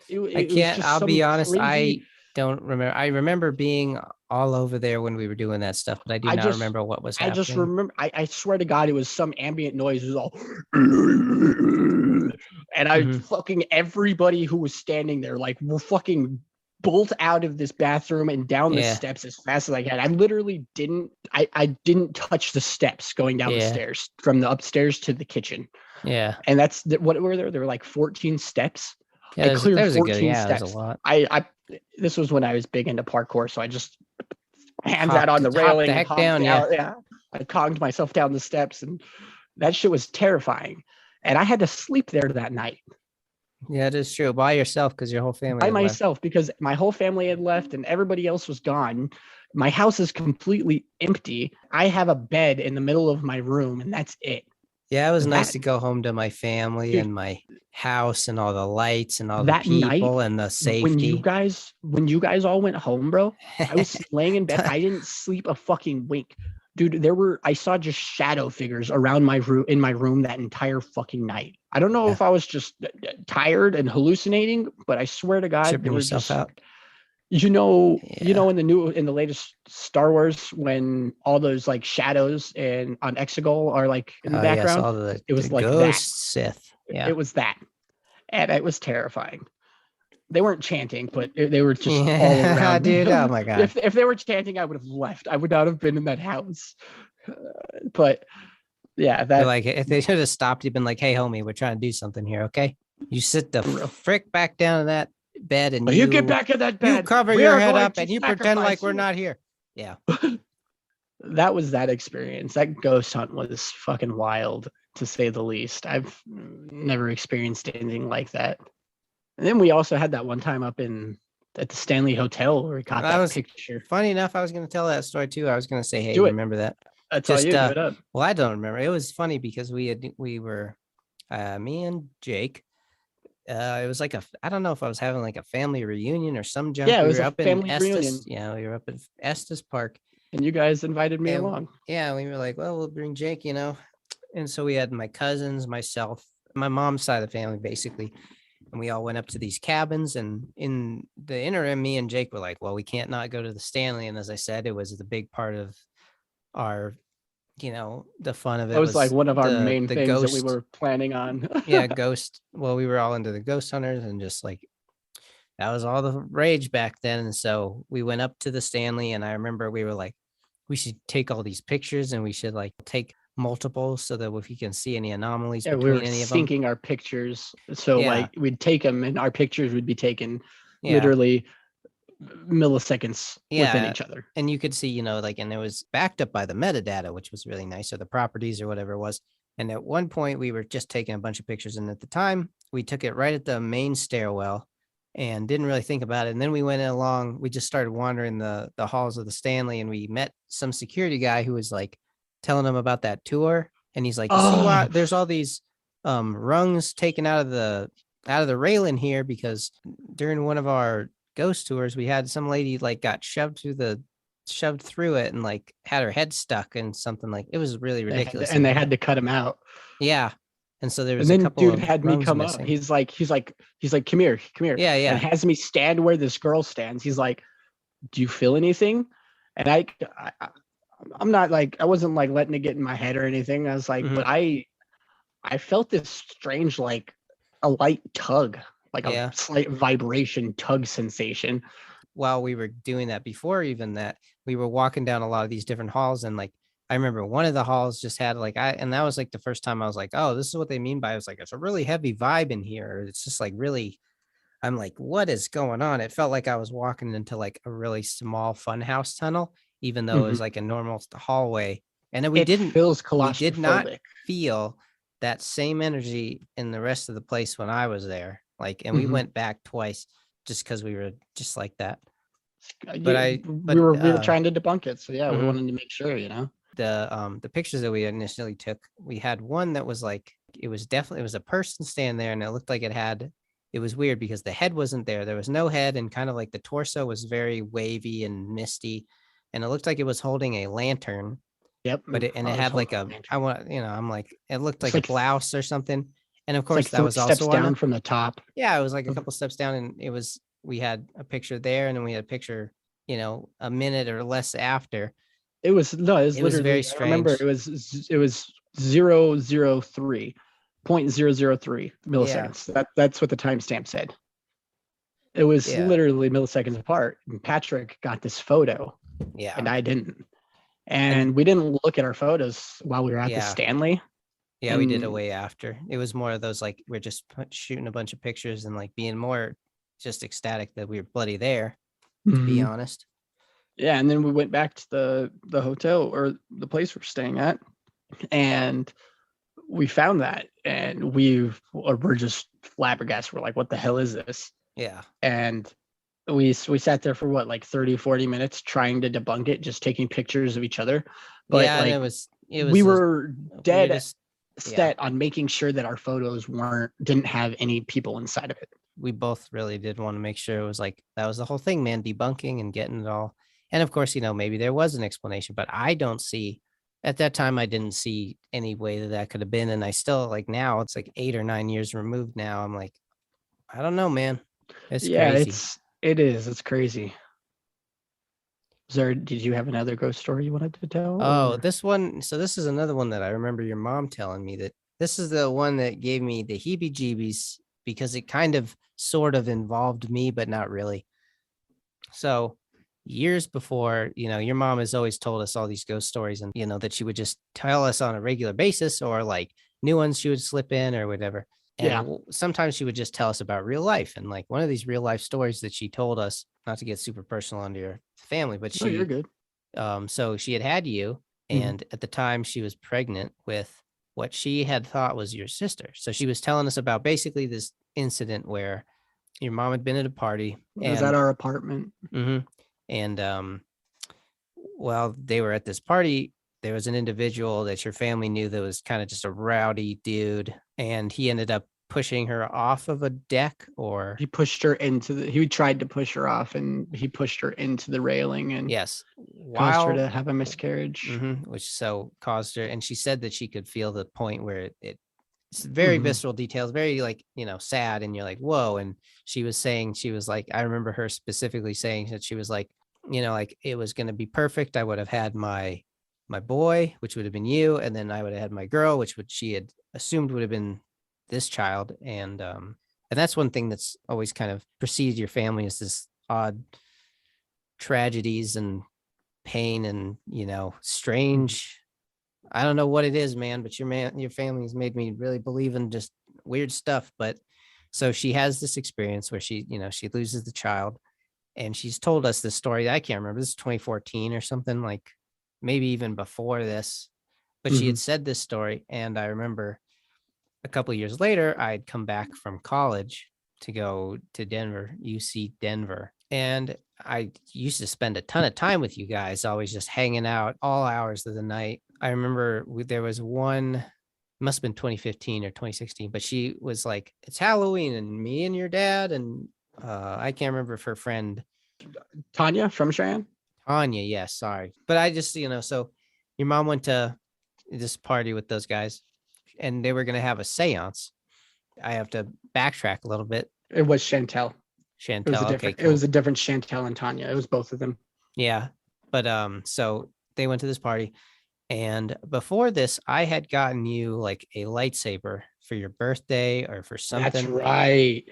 can't, I'll be honest. I don't remember. I remember being all over there when we were doing that stuff, but I do not remember what was happening. I just remember, I swear to God, it was some ambient noise. It was all, and fucking everybody who was standing there, like, will fucking bolt out of this bathroom and down the steps as fast as I can. I literally didn't touch the steps going down the stairs from the upstairs to the kitchen. Yeah. And that's what were there? There were like 14 steps. Yeah, I cleared 14 steps. That was a lot. This was when I was big into parkour, so I just hands out on the railing the heck down. Yeah. I cogged myself down the steps, and that shit was terrifying. And I had to sleep there that night. Yeah, it is true. By yourself, because your whole family by myself, because my whole family had left and everybody else was gone. My house is completely empty. I have a bed in the middle of my room, and that's it. Yeah, it was nice to go home to my family and my house and all the lights and all the people and the safety. When you guys all went home, bro, I was laying in bed. I didn't sleep a fucking wink. Dude, I saw just shadow figures around my room, in my room, that entire fucking night. I don't know if I was just tired and hallucinating, but I swear to God, tripping yourself out. You know, in the latest Star Wars, when all those like shadows and on Exegol are like in the background, it was like that. Sith. Yeah. It was that, and it was terrifying. They weren't chanting, but they were just all around. Dude, oh my God! If they were chanting, I would have left. I would not have been in that house. But yeah, that like if they should have stopped, you've been like, "Hey, homie, we're trying to do something here, okay? You sit the frick back down in that bed, and you get back in that bed. You cover your head up, and you pretend like we're not here." Yeah, that was that experience. That ghost hunt was fucking wild, to say the least. I've never experienced anything like that. And then we also had that one time up at the Stanley Hotel where we caught that picture. Funny enough, I was going to tell that story too. I was going to say, hey, remember that? That's all you do it up. Well, I don't remember. It was funny because we were me and Jake. It was like I don't know if I was having like a family reunion or some junk. Yeah, it was a family reunion. Yeah, we were up in Estes Park. And you guys invited me along. Yeah, we were like, well, we'll bring Jake, And so we had my cousins, myself, my mom's side of the family, basically. And we all went up to these cabins, and in the interim, me and Jake were like, well, we can't not go to the Stanley. And as I said, it was the big part of our, the fun of it. It was like one of our main things that we were planning on. Yeah, ghost. Well, we were all into the ghost hunters, and just like, that was all the rage back then. And so we went up to the Stanley, and I remember we were like, we should take all these pictures, and we should like take multiple so that if you can see any anomalies between we were any of them. syncing our pictures, so like we'd take them and our pictures would be taken literally milliseconds within each other, and you could see and it was backed up by the metadata, which was really nice, or the properties or whatever it was. And at one point we were just taking a bunch of pictures, and at the time we took it right at the main stairwell and didn't really think about it. And then we went along, we just started wandering the halls of the Stanley, and we met some security guy who was like telling them about that tour, and he's like, see what, there's all these rungs taken out of the railing here, because during one of our ghost tours we had some lady like got shoved through it and like had her head stuck in something. Like, it was really ridiculous, and they had to cut him out. Yeah. And so there was and then a couple dude had me come missing. Up. He's like, come here. Yeah. And has me stand where this girl stands. He's like, do you feel anything? And I'm not like, I wasn't like letting it get in my head or anything. I was like, but I felt this strange, like a light tug, like a slight vibration tug sensation. While we were doing that, before even that, we were walking down a lot of these different halls, and like, I remember one of the halls just had like, and that was like the first time I was like, oh, this is what they mean by, it was like, it's a really heavy vibe in here. It's just like really, I'm like, what is going on? It felt like I was walking into like a really small funhouse tunnel, even though it was like a normal hallway. And then we did not feel that same energy in the rest of the place when I was there. Like, and we went back twice just because we were just like that. we were trying to debunk it. So yeah, we wanted to make sure, the pictures that we initially took, we had one that was like, it was a person standing there, and it looked like it was weird because the head wasn't there. There was no head, and kind of like the torso was very wavy and misty, and it looked like it was holding a lantern. Yep. But it had like I'm like, it looked like a blouse or something. And of course, that was also steps down from the top. Yeah, it was like a couple steps down, and we had a picture there, and then we had a picture, a minute or less after. It was very strange. I remember it was 0.003 milliseconds. Yeah. That's what the timestamp said. It was literally milliseconds apart. And Patrick got this photo. Yeah. And I didn't. And we didn't look at our photos while we were at the Stanley. Yeah, we did it way after. It was more of those, like, we're just shooting a bunch of pictures and like being more just ecstatic that we were bloody there, to be honest. Yeah, and then we went back to the hotel or the place we're staying at, and we found that, and we're just flabbergasted. We're like, what the hell is this? Yeah. And we sat there for what, like 30-40 minutes trying to debunk it, just taking pictures of each other. But yeah, like, it was we were dead set on making sure that our photos didn't have any people inside of it. We both really did want to make sure it was like, that was the whole thing, man, debunking and getting it all. And of course, maybe there was an explanation, but I don't see, at that time, I didn't see any way that could have been. And I still, like, now it's like 8 or 9 years removed now. I'm like, I don't know, man. It's crazy. It is. It's crazy. Did you have another ghost story you wanted to tell? Oh, this one. So this is another one that I remember your mom telling me, that this is the one that gave me the heebie-jeebies, because it kind of sort of involved me, but not really. So years before, your mom has always told us all these ghost stories, and, that she would just tell us on a regular basis, or like new ones she would slip in or whatever. And sometimes she would just tell us about real life. And like one of these real life stories that she told us, not to get super personal under your family, but you're good. So she had you, and at the time she was pregnant with what she had thought was your sister. So she was telling us about basically this incident where your mom had been at a party. It was at our apartment. And while they were at this party, there was an individual that your family knew that was kind of just a rowdy dude, and he ended up pushing her off of a deck, or he tried to push her off, and he pushed her into the railing, and caused her to have a miscarriage, which so caused her. And she said that she could feel the point where it's very visceral details, very like, sad. And you're like, whoa. And she was like, I remember her specifically saying that she was like, like, it was going to be perfect. I would have had my boy, which would have been you, and then I would have had my girl, which she had assumed would have been this child. And that's one thing that's always kind of preceded your family, is this odd tragedies and pain and, strange. I don't know what it is, man, but your family has made me really believe in just weird stuff. But so she has this experience where she loses the child, and she's told us this story. I can't remember. This is 2014 or something, like maybe even before this, but she had said this story. And I remember a couple of years later, I'd come back from college to go to Denver, UC Denver. And I used to spend a ton of time with you guys, always just hanging out all hours of the night. I remember there was one, must have been 2015 or 2016, but she was like, it's Halloween, and me and your dad, and I can't remember if her friend Tanya from Cheyenne. Tanya, yes, sorry. But I just, so your mom went to this party with those guys, and they were going to have a seance. I have to backtrack a little bit. It was Chantel. It was a different Chantel and Tanya. It was both of them. Yeah. But so they went to this party, and before this, I had gotten you like a lightsaber for your birthday or for something. That's right.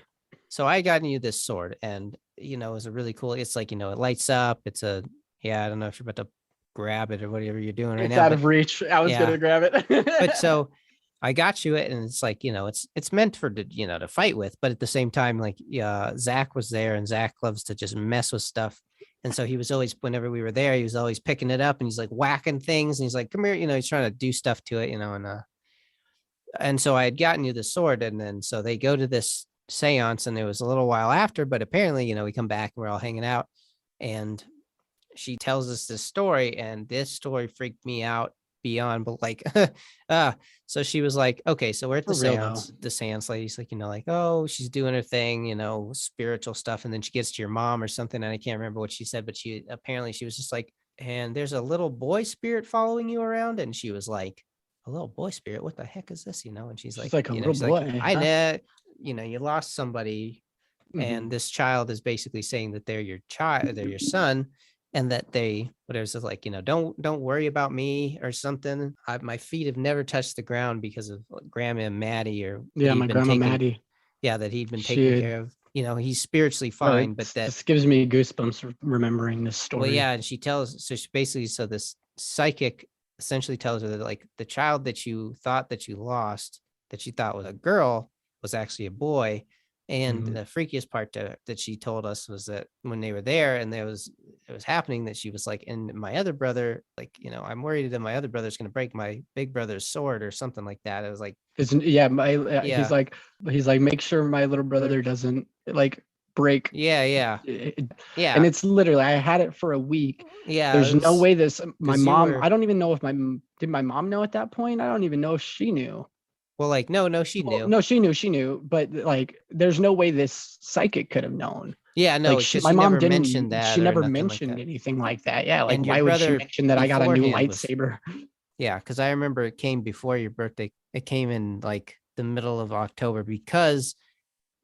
So I gotten you this sword, and it was a really cool, it's like, it lights up. It's I don't know if you're about to grab it or whatever you're doing right now. It's out of reach. I was gonna grab it. But so I got you it, and it's like, it's meant for to fight with, but at the same time, like, Zach was there, and Zach loves to just mess with stuff. And so he was always, whenever we were there, he was always picking it up, and he's like whacking things, and he's like, come here, he's trying to do stuff to it, and so I had gotten you the sword, and then so they go to this seance, and it was a little while after, but apparently, we come back and we're all hanging out, And she tells us this story, and this story freaked me out beyond, but like, so she was like, okay, so we're at the seance. The seance lady's like, like, oh, she's doing her thing, spiritual stuff. And then she gets to your mom or something. And I can't remember what she said, but she was just like, and there's a little boy spirit following you around. And she was like, a little boy spirit? What the heck is this? And she's like a little boy. Like, I know, you lost somebody. And this child is basically saying that they're your child, they're your son, and that they, whatever, it's like, don't worry about me or something. My feet have never touched the ground because of Grandma Maddie, or my grandma Maddie. Yeah, that he'd been taken care of. He's spiritually fine, but this gives me goosebumps remembering this story. Well, yeah, and she basically, so this psychic essentially tells her that like the child that you thought that you lost, that you thought was a girl, was actually a boy. And the freakiest part that she told us was that when they were there and it was happening, that she was like, and my other brother, like, I'm worried that my other brother's going to break my big brother's sword or something like that. It was like, he's like, make sure my little brother doesn't like break. Yeah. And it's literally, I had it for a week. Yeah. There's no way my mom, I don't even know if did my mom know at that point? I don't even know if she knew. Well, like, no, she knew. No, she knew. But like, there's no way this psychic could have known. Yeah, no, like my mom didn't mention that. She never mentioned anything like that. Yeah, like why would she mention that I got a new lightsaber? Yeah, because I remember it came before your birthday. It came in like the middle of October because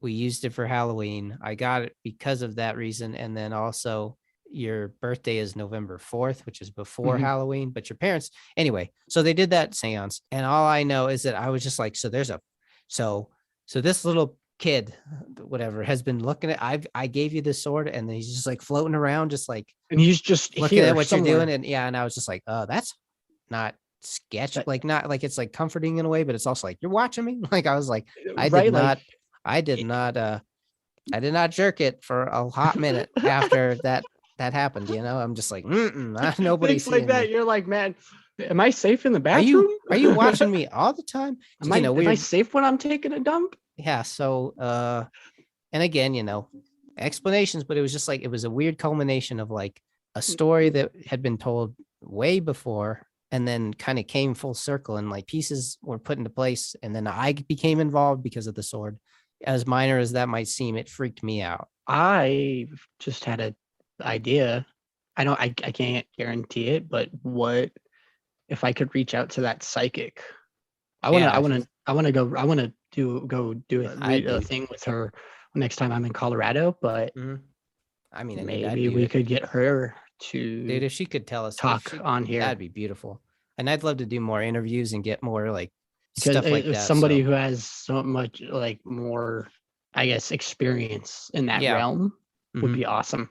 we used it for Halloween. I got it because of that reason, and then also your birthday is November 4th, which is before Halloween, but your parents, anyway, so they did that seance. And all I know is that I was just like, so this little kid, whatever, has been looking at, I gave you this sword, and then he's just like floating around, just like, and he's just looking at what you're doing. And yeah, and I was just like, oh, that's not sketch, like, not like, it's like comforting in a way, but it's also like, you're watching me. Like, I was like, I did not jerk it for a hot minute after that happened. I'm just like, nobody's like that. Me. You're like, man, am I safe in the bathroom? Are you watching me all the time? Am I safe when I'm taking a dump? Yeah. So, and again, explanations, but it was just like, it was a weird culmination of like a story that had been told way before, and then kind of came full circle, and like pieces were put into place. And then I became involved because of the sword. As minor as that might seem, it freaked me out. I just had an idea. I can't guarantee it, but what if I could reach out to that psychic? I want to go do a thing with her next time I'm in Colorado, but I mean, maybe we could get her to, dude, if she could tell us, talk on here, that'd be beautiful. And I'd love to do more interviews and get more like stuff like that. Somebody who has so much like more, I guess, experience in that realm would be awesome.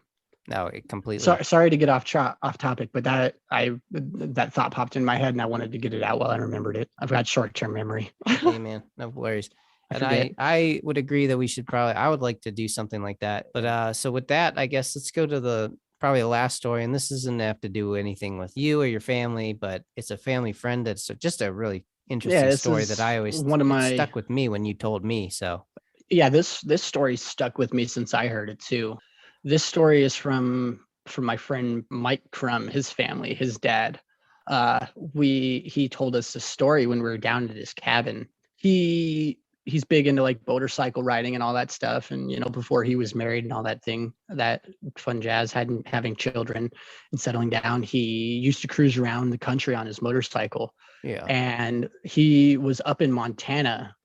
No, it completely. Sorry to get off topic, but that thought popped in my head, and I wanted to get it out while I remembered it. I've got short-term memory. Hey man, no worries. And I would agree that we should I would like to do something like that. But so with that, I guess let's go to probably the last story. And this doesn't have to do anything with you or your family, but it's a family friend that's just a really interesting story that I always stuck with me when you told me. So yeah, this story stuck with me since I heard it too. This story is from my friend Mike Crum, his family, his dad. He told us a story when we were down at his cabin. He's big into like motorcycle riding and all that stuff. And, before he was married and all that fun jazz, having children and settling down, he used to cruise around the country on his motorcycle. Yeah. And he was up in Montana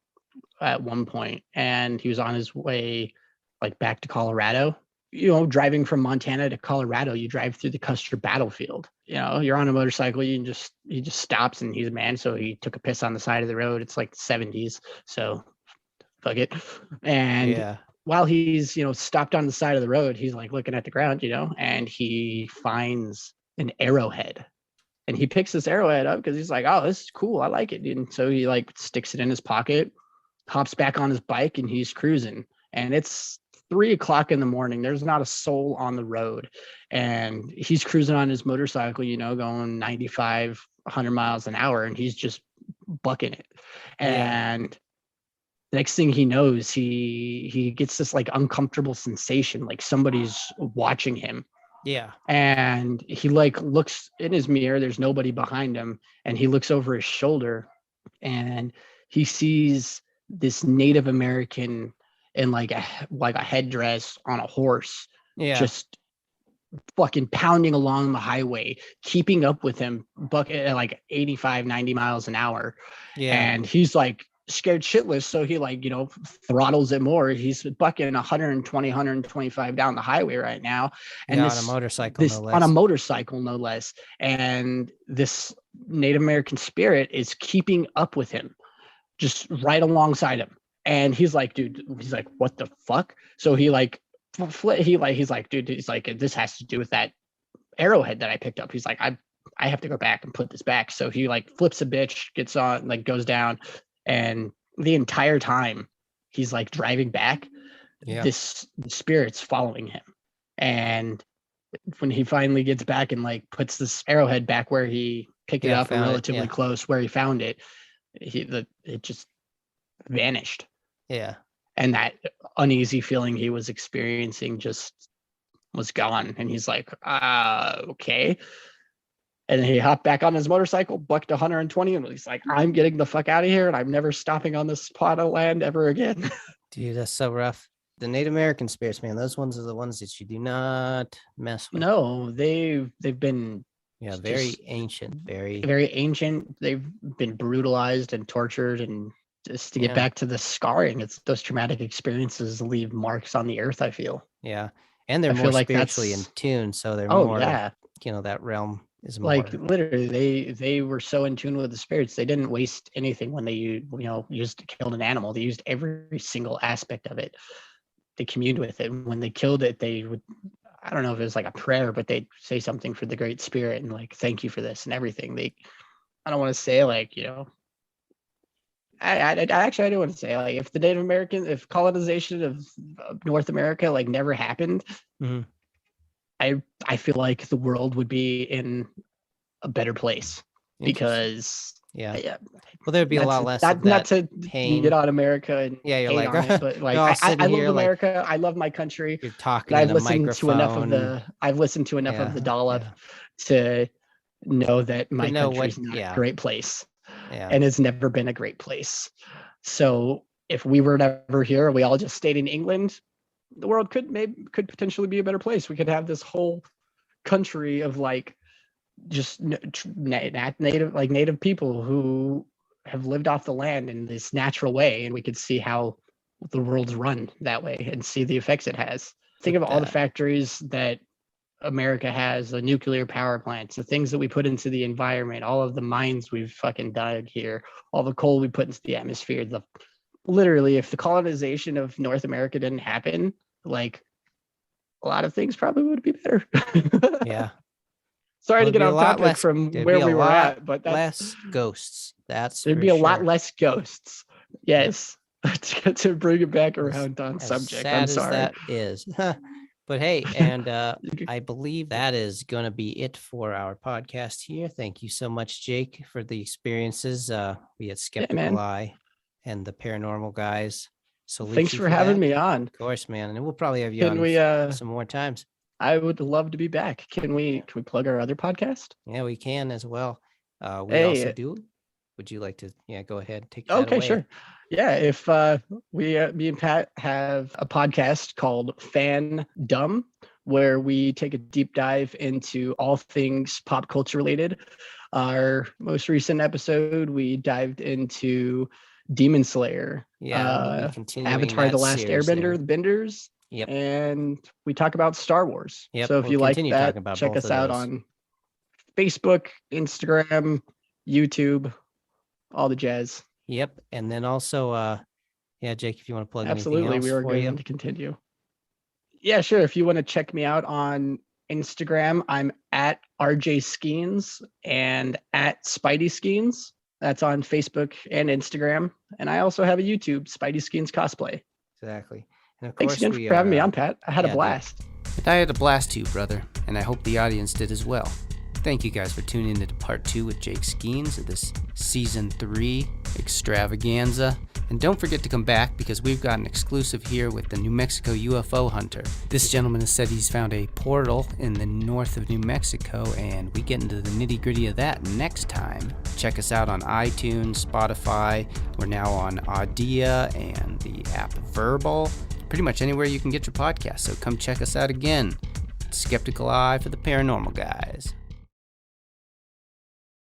at one point, and he was on his way like back to Colorado. Driving from Montana to Colorado, you drive through the Custer battlefield. You're on a motorcycle, he just stops, and he's a man, so he took a piss on the side of the road. It's like the 70s, so fuck it. And while he's, stopped on the side of the road, he's like looking at the ground, and he finds an arrowhead. And he picks this arrowhead up because he's like, oh, this is cool. I like it. And so he like sticks it in his pocket, hops back on his bike, and he's cruising. And it's 3:00 in the morning. There's not a soul on the road. And he's cruising on his motorcycle, going 95, 100 miles an hour. And he's just bucking it. And the next thing he knows, he gets this like uncomfortable sensation, like somebody's watching him. Yeah. And he like looks in his mirror, there's nobody behind him, and he looks over his shoulder and he sees this Native American in like a headdress on a horse, just fucking pounding along the highway, keeping up with him, at like 85, 90 miles an hour. And he's like scared shitless, so he like, throttles it more. He's bucking 120, 125 down the highway right now, and on a motorcycle, no less. On a motorcycle, no less. And this Native American spirit is keeping up with him, just right alongside him. And he's like, dude, he's like, what the fuck? So he like, he's like, dude, he's like, this has to do with that arrowhead that I picked up. He's like, I have to go back and put this back. So he like flips a bitch, gets on, like goes down, and the entire time he's like driving back, this spirit's following him. And when he finally gets back and like puts this arrowhead back where he picked it up and relatively close where he found it, it just vanished. Yeah. And that uneasy feeling he was experiencing just was gone. And he's like, okay. And he hopped back on his motorcycle, bucked 120, and he's like, I'm getting the fuck out of here, and I'm never stopping on this plot of land ever again. Dude, that's so rough. The Native American spirits, man, those ones are the ones that you do not mess with. No, they've been very ancient, very ancient. They've been brutalized and tortured, and just to get back to the scarring, it's those traumatic experiences leave marks on the earth, I feel. Yeah. And they're more spiritually in tune, so they're more that realm is more like literally they were so in tune with the spirits, they didn't waste anything when they killed an animal. They used every single aspect of it. They communed with it. When they killed it, they would, I don't know if it was like a prayer, but they'd say something for the great spirit and like, thank you for this and everything. I don't want to say like, I do want to say like, if colonization of North America like never happened, I feel like the world would be in a better place because well, there'd be a lot less of that not to pain. Get on America and you're like, on it, but like I love America. I love my country. You're talking. I've listened to enough of the dollop to know that my country's not a great place, and it's never been a great place. So if we were never here, we all just stayed in England, the world could potentially be a better place. We could have this whole country of like just native people who have lived off the land in this natural way, and we could see how the world's run that way and see the effects it has. Think of all the factories that America has, the nuclear power plants, the things that we put into the environment, all of the mines we've fucking dug here, all the coal we put into the atmosphere. Literally, if the colonization of North America didn't happen, like a lot of things probably would be better. Sorry to get off topic from where we were at, but that's less ghosts. There'd be a lot less ghosts. Yes. To bring it back around on subject. I'm sorry. That is. But hey, and I believe that is going to be it for our podcast here. Thank you so much, Jake, for the experiences. We had Skeptical Eye and the Paranormal Guys. So thanks for having me on. Of course, man. And we'll probably have you on some more times. I would love to be back. Can we plug our other podcast? Yeah, we can as well. We also do. Would you like to go ahead and take that away? Sure. Yeah, if me and Pat have a podcast called Fan Dumb, where we take a deep dive into all things pop culture related. Our most recent episode, we dived into Demon Slayer, Avatar: The Last Airbender, The Benders. Yep. And we talk about Star Wars. Yep. So if you like that, check us out on Facebook, Instagram, YouTube, all the jazz. Yep. And then also, Jake, if you want to plug absolutely, we were going to continue. Yeah, sure. If you want to check me out on Instagram, I'm at RJ Skeens and at Spidey Skeens. That's on Facebook and Instagram. And I also have a YouTube, Spidey Skeens Cosplay. Exactly. And of course, thanks again for having me on, Pat. I had a blast. I had a blast too, brother, and I hope the audience did as well. Thank you guys for tuning into part 2 with Jake Skeens of this season 3 extravaganza. And don't forget to come back because we've got an exclusive here with the New Mexico UFO hunter. This gentleman has said he's found a portal in the north of New Mexico, and we get into the nitty-gritty of that next time. Check us out on iTunes, Spotify. We're now on Audia and the app Verbal. Pretty much anywhere you can get your podcast, so come check us out again. Skeptical Eye for the Paranormal Guys.